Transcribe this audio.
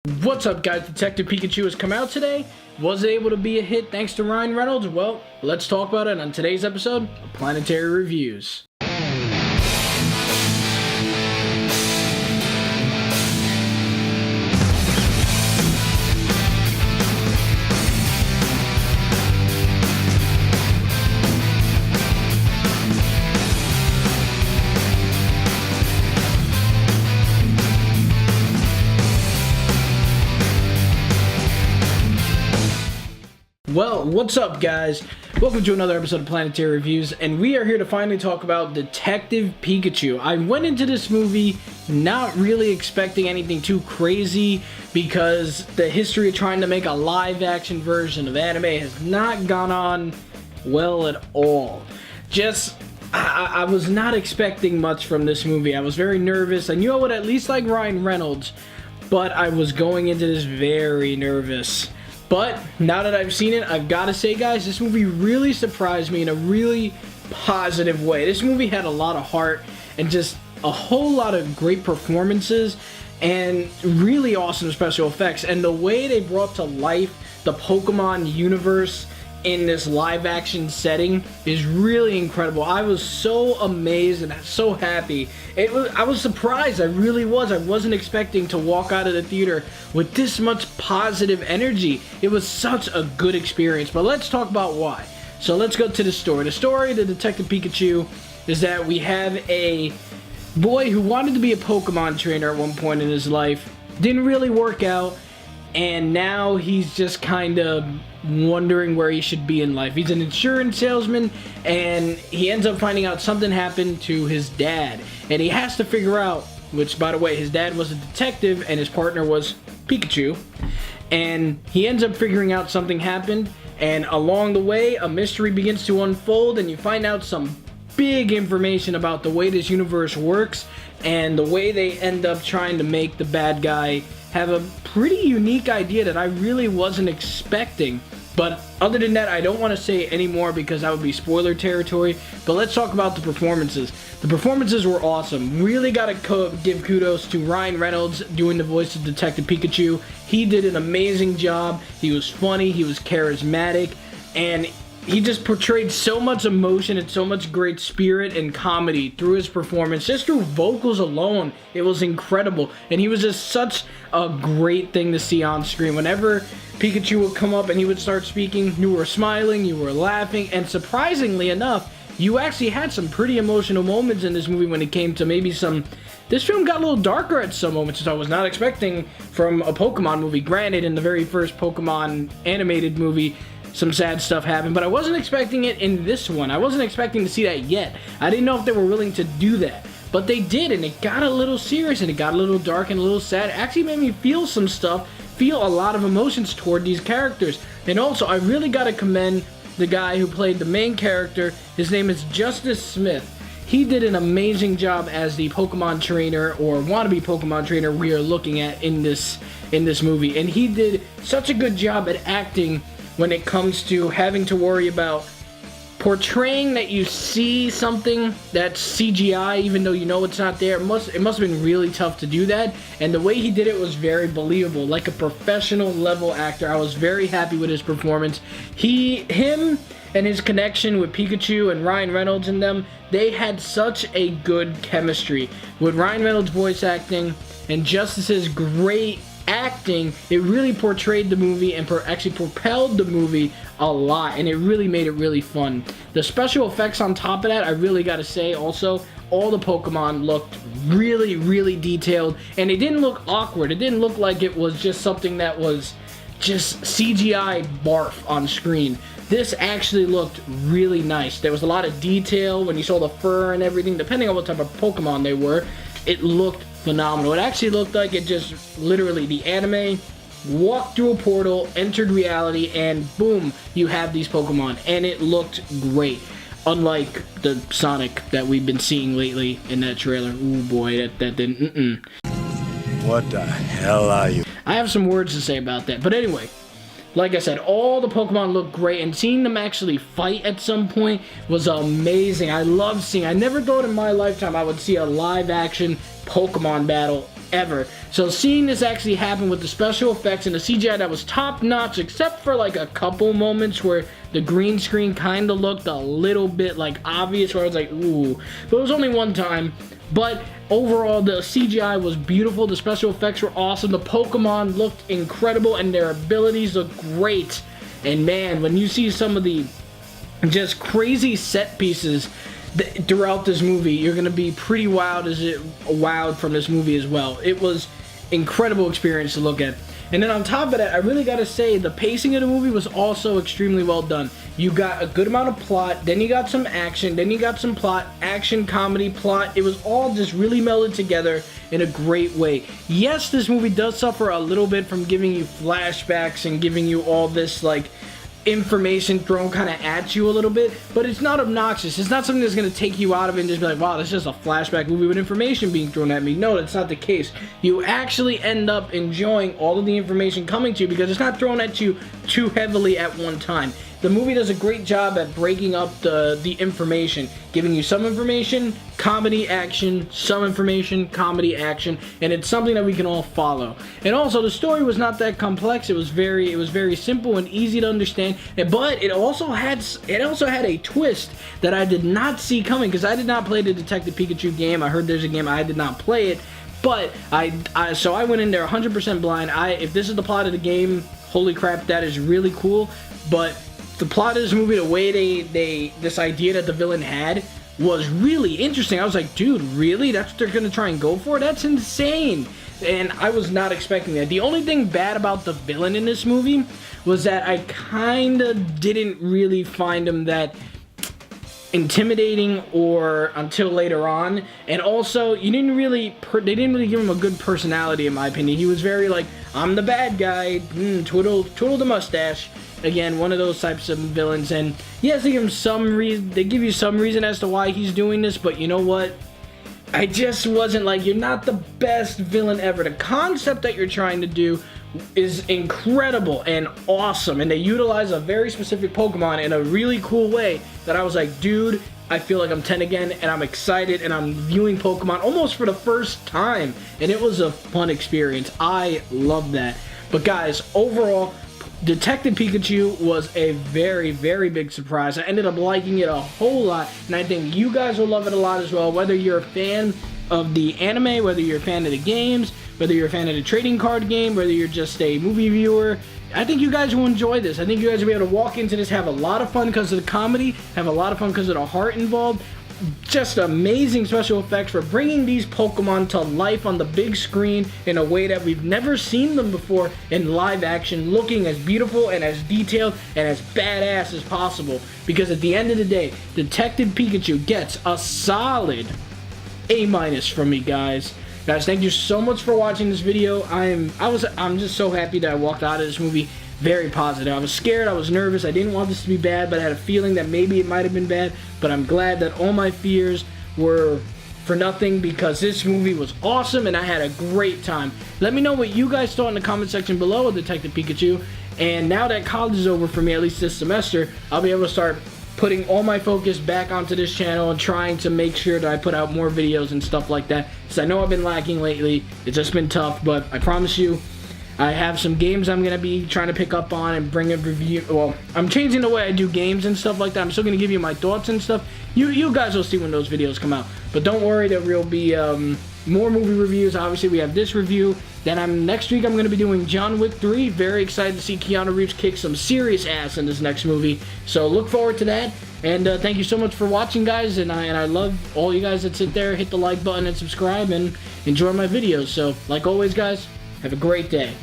What's up, guys? Detective Pikachu has come out today. Was it able to be a hit thanks to Ryan Reynolds? Well, let's talk about it on today's episode of Planetary Reviews. Well, what's up, guys? Welcome to another episode of Planetary Reviews, and we are here to finally talk about Detective Pikachu. I went into this movie not really expecting anything too crazy because the history of trying to make a live-action version of anime has not gone on well at all. I was not expecting much from this movie. I was very nervous. I knew I would at least like Ryan Reynolds, but I was going into this very nervous. But now that I've seen it, I've got to say, guys, this movie really surprised me in a really positive way. This movie had a lot of heart and just a whole lot of great performances and really awesome special effects. And the way they brought to life the Pokemon universe in this live-action setting is really incredible. I was so amazed and so happy. I was surprised. I really was. I wasn't expecting to walk out of the theater with this much positive energy. It was such a good experience. But let's talk about why. So let's go to the story. The story of the Detective Pikachu is that we have a boy who wanted to be a Pokemon trainer at one point in his life. Didn't really work out. And now he's just kind of wondering where he should be in life. He's an insurance salesman, and he ends up finding out something happened to his dad. And he has to figure out, which, by the way, his dad was a detective, and his partner was Pikachu. And he ends up figuring out something happened, and along the way, a mystery begins to unfold, and you find out some big information about the way this universe works, and the way they end up trying to make the bad guy have a pretty unique idea that I really wasn't expecting. But other than that, I don't want to say any more because that would be spoiler territory. But let's talk about the performances. The performances were awesome. Really got to give kudos to Ryan Reynolds doing the voice of Detective Pikachu. He did an amazing job. He was funny, he was charismatic, and he just portrayed so much emotion and so much great spirit and comedy through his performance. Just through vocals alone, it was incredible. And he was just such a great thing to see on screen. Whenever Pikachu would come up and he would start speaking, you were smiling, you were laughing, and surprisingly enough, you actually had some pretty emotional moments in this movie when it came to maybe some... This film got a little darker at some moments, which I was not expecting from a Pokemon movie. Granted, in the very first Pokemon animated movie, some sad stuff happened, but I wasn't expecting it in this one. I wasn't expecting to see that yet. I didn't know if they were willing to do that, but they did, and it got a little serious, and it got a little dark and a little sad. It actually made me feel some stuff, feel a lot of emotions toward these characters. And also, I really got to commend the guy who played the main character. His name is Justice Smith. He did an amazing job as the Pokemon trainer, or wannabe Pokemon trainer, we are looking at in this movie. And he did such a good job at acting when it comes to having to worry about portraying that you see something that's CGI, even though you know it's not there. It must have been really tough to do that, and the way he did it was very believable, like a professional level actor. I was very happy with his performance. Him and his connection with Pikachu and Ryan Reynolds and them, they had such a good chemistry. With Ryan Reynolds' voice acting and Justice's great acting, it really portrayed the movie and actually propelled the movie a lot, and it really made it really fun. The special effects on top of that, I really gotta say also, all the Pokemon looked really, really detailed, and it didn't look awkward. It didn't look like it was just something that was just CGI barf on screen. This actually looked really nice. There was a lot of detail when you saw the fur and everything. Depending on what type of Pokemon they were, it looked phenomenal. It actually looked like it just literally, the anime walked through a portal, entered reality, and boom, you have these Pokemon. And it looked great. Unlike the Sonic that we've been seeing lately in that trailer. Ooh boy, that didn't, What the hell are you? I have some words to say about that. But anyway, like I said, all the Pokemon look great, and seeing them actually fight at some point was amazing. I never thought in my lifetime I would see a live-action Pokemon battle ever. So seeing this actually happen with the special effects and the CGI that was top notch, except for like a couple moments where the green screen kind of looked a little bit like obvious, where I was like, ooh. But it was only one time. But overall, the CGI was beautiful. The special effects were awesome. The Pokemon looked incredible, and their abilities looked great. And man, when you see some of the just crazy set pieces throughout this movie, you're gonna be pretty wowed from this movie as well. It was incredible experience to look at. And then on top of that, I really gotta say the pacing of the movie was also extremely well done. You got a good amount of plot, then you got some action, then you got some plot, action, comedy, plot. It was all just really melded together in a great way. Yes, this movie does suffer a little bit from giving you flashbacks and giving you all this like information thrown kind of at you a little bit, but it's not obnoxious. It's not something that's going to take you out of it and just be like, wow, that's just a flashback movie with information being thrown at me. No, that's not the case. You actually end up enjoying all of the information coming to you because it's not thrown at you too heavily at one time. The movie does a great job at breaking up the information, giving you some information, comedy, action, some information, comedy, action, and it's something that we can all follow. And also, the story was not that complex. It was very simple and easy to understand. But it also had a twist that I did not see coming because I did not play the Detective Pikachu game. I heard there's a game. I did not play it, but so I went in there 100% blind. If this is the plot of the game, holy crap, that is really cool. But the plot of this movie, the way this idea that the villain had was really interesting. I was like, dude, really? That's what they're gonna try and go for? That's insane. And I was not expecting that. The only thing bad about the villain in this movie was that I kinda didn't really find him that intimidating or until later on. And also, they didn't really give him a good personality, in my opinion. He was very like, I'm the bad guy, twiddle the mustache. Again, one of those types of villains. And yes, they give him some reason. They give you some reason as to why he's doing this. But you know what? I just wasn't like, you're not the best villain ever. The concept that you're trying to do is incredible and awesome. And they utilize a very specific Pokemon in a really cool way that I was like, dude, I feel like I'm 10 again, and I'm excited, and I'm viewing Pokemon almost for the first time. And it was a fun experience. I love that. But guys, overall, Detective Pikachu was a very, very big surprise. I ended up liking it a whole lot, and I think you guys will love it a lot as well. Whether you're a fan of the anime, whether you're a fan of the games, whether you're a fan of the trading card game, whether you're just a movie viewer, I think you guys will enjoy this. I think you guys will be able to walk into this, have a lot of fun because of the comedy, have a lot of fun because of the heart involved. Just amazing special effects for bringing these Pokemon to life on the big screen in a way that we've never seen them before in live action, looking as beautiful and as detailed and as badass as possible. Because at the end of the day, Detective Pikachu gets a solid A- from me, guys. Guys, thank you so much for watching this video. I'm just so happy that I walked out of this movie very positive. I was scared, I was nervous, I didn't want this to be bad, but I had a feeling that maybe it might have been bad. But I'm glad that all my fears were for nothing because this movie was awesome and I had a great time. Let me know what you guys thought in the comment section below of Detective Pikachu. And now that college is over for me, at least this semester, I'll be able to start putting all my focus back onto this channel and trying to make sure that I put out more videos and stuff like that. Because I know I've been lacking lately. It's just been tough, but I promise you, I have some games I'm going to be trying to pick up on and bring a review. Well, I'm changing the way I do games and stuff like that. I'm still going to give you my thoughts and stuff. You guys will see when those videos come out. But don't worry, there will be more movie reviews. Obviously, we have this review. Then next week, I'm going to be doing John Wick 3. Very excited to see Keanu Reeves kick some serious ass in this next movie. So look forward to that. And thank you so much for watching, guys. And I love all you guys that sit there, hit the like button and subscribe and enjoy my videos. So like always, guys, have a great day.